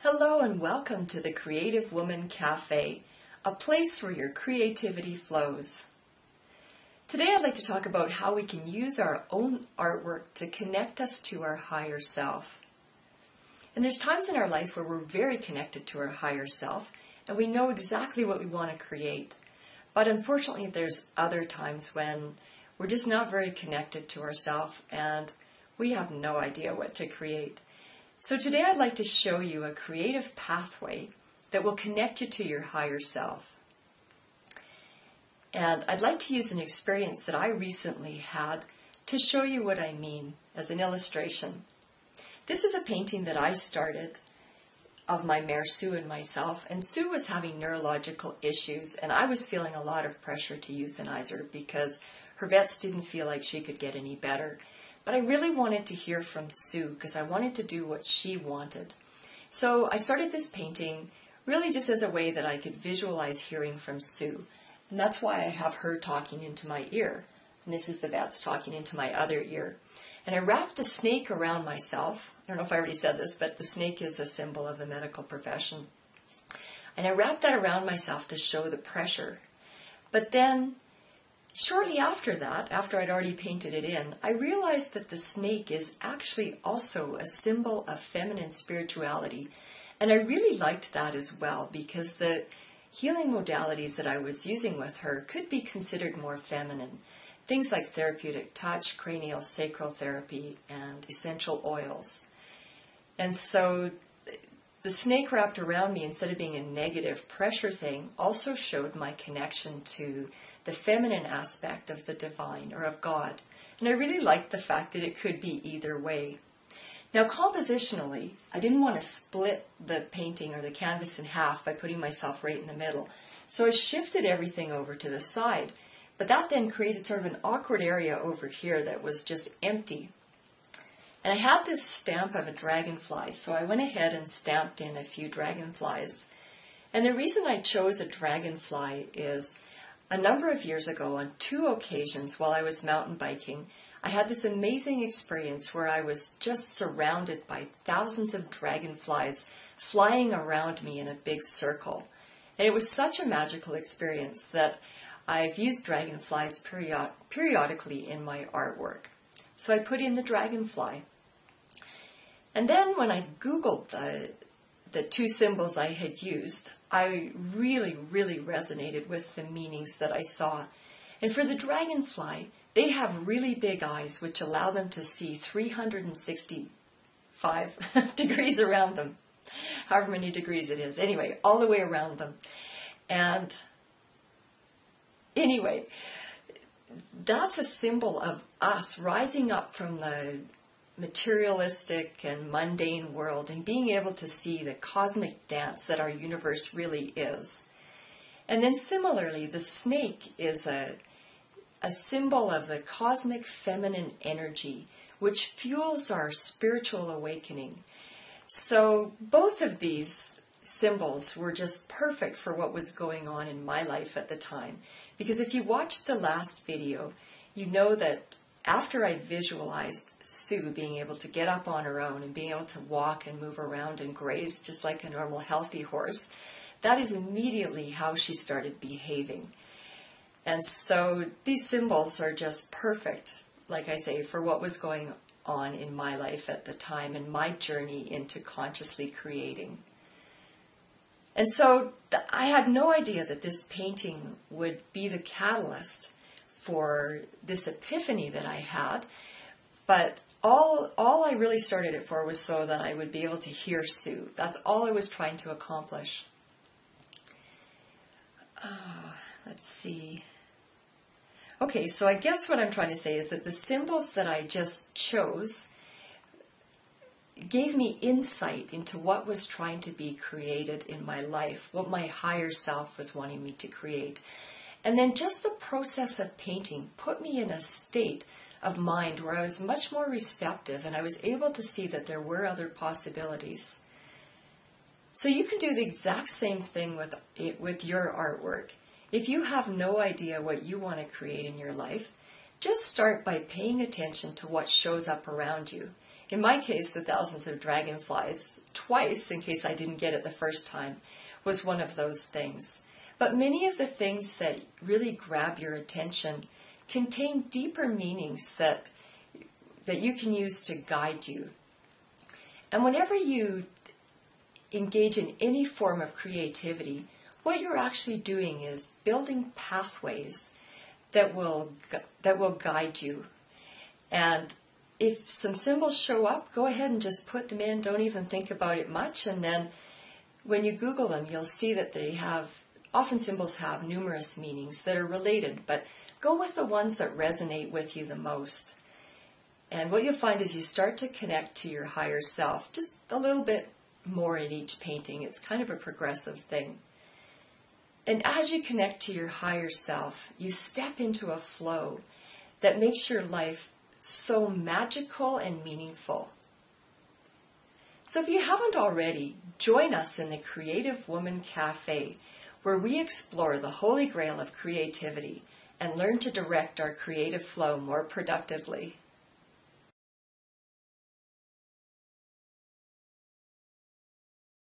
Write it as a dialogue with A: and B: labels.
A: Hello and welcome to the Creative Woman Cafe, a place where your creativity flows. Today I'd like to talk about how we can use our own artwork to connect us to our higher self. And there's times in our life where we're very connected to our higher self and we know exactly what we want to create. But unfortunately there's other times when we're just not very connected to ourselves and we have no idea what to create. So today I'd like to show you a creative pathway that will connect you to your higher self. And I'd like to use an experience that I recently had to show you what I mean as an illustration. This is a painting that I started of my mare Sue and myself, and Sue was having neurological issues and I was feeling a lot of pressure to euthanize her because her vets didn't feel like she could get any better. But I really wanted to hear from Sue because I wanted to do what she wanted. So I started this painting really just as a way that I could visualize hearing from Sue. And that's why I have her talking into my ear. And this is the vets talking into my other ear. And I wrapped the snake around myself. I don't know if I already said this, but the snake is a symbol of the medical profession. And I wrapped that around myself to show the pressure. But then shortly after that, after I'd already painted it in, I realized that the snake is actually also a symbol of feminine spirituality. And I really liked that as well because the healing modalities that I was using with her could be considered more feminine. Things like therapeutic touch, cranial sacral therapy, and essential oils. And so the snake wrapped around me, instead of being a negative pressure thing, also showed my connection to the feminine aspect of the divine or of God. And I really liked the fact that it could be either way. Now compositionally, I didn't want to split the painting or the canvas in half by putting myself right in the middle. So I shifted everything over to the side. But that then created sort of an awkward area over here that was just empty. And I had this stamp of a dragonfly, so I went ahead and stamped in a few dragonflies. And the reason I chose a dragonfly is a number of years ago, on 2 occasions while I was mountain biking, I had this amazing experience where I was just surrounded by thousands of dragonflies flying around me in a big circle. And it was such a magical experience that I've used dragonflies periodically in my artwork. So I put in the dragonfly. And then when I Googled the 2 symbols I had used, I really resonated with the meanings that I saw. And for the dragonfly, they have really big eyes which allow them to see 365 degrees around them. However many degrees it is. Anyway, all the way around them. And anyway, that's a symbol of us rising up from the materialistic and mundane world and being able to see the cosmic dance that our universe really is. And then similarly, the snake is a symbol of the cosmic feminine energy which fuels our spiritual awakening. So both of these symbols were just perfect for what was going on in my life at the time. Because if you watched the last video, you know that after I visualized Sue being able to get up on her own and being able to walk and move around and graze just like a normal healthy horse, that is immediately how she started behaving. And so these symbols are just perfect, like I say, for what was going on in my life at the time and my journey into consciously creating. And so I had no idea that this painting would be the catalyst for this epiphany that I had, but all I really started it for was so that I would be able to hear Sue. That's all I was trying to accomplish. Let's see. Okay, so I guess what I'm trying to say is that the symbols that I just chose gave me insight into what was trying to be created in my life, what my higher self was wanting me to create. And then just the process of painting put me in a state of mind where I was much more receptive and I was able to see that there were other possibilities. So you can do the exact same thing with your artwork. If you have no idea what you want to create in your life, just start by paying attention to what shows up around you In my case, the thousands of dragonflies, twice, in case I didn't get it the first time, was one of those things. But many of the things that really grab your attention contain deeper meanings that you can use to guide you. And whenever you engage in any form of creativity, what you're actually doing is building pathways that will guide you. And if some symbols show up, go ahead and just put them in. Don't even think about it much. And then when you Google them, you'll see that often symbols have numerous meanings that are related, but go with the ones that resonate with you the most. And what you'll find is you start to connect to your higher self just a little bit more in each painting. It's kind of a progressive thing. And as you connect to your higher self, you step into a flow that makes your life so magical and meaningful. So if you haven't already, join us in the Creative Woman Cafe, where we explore the holy grail of creativity and learn to direct our creative flow more productively.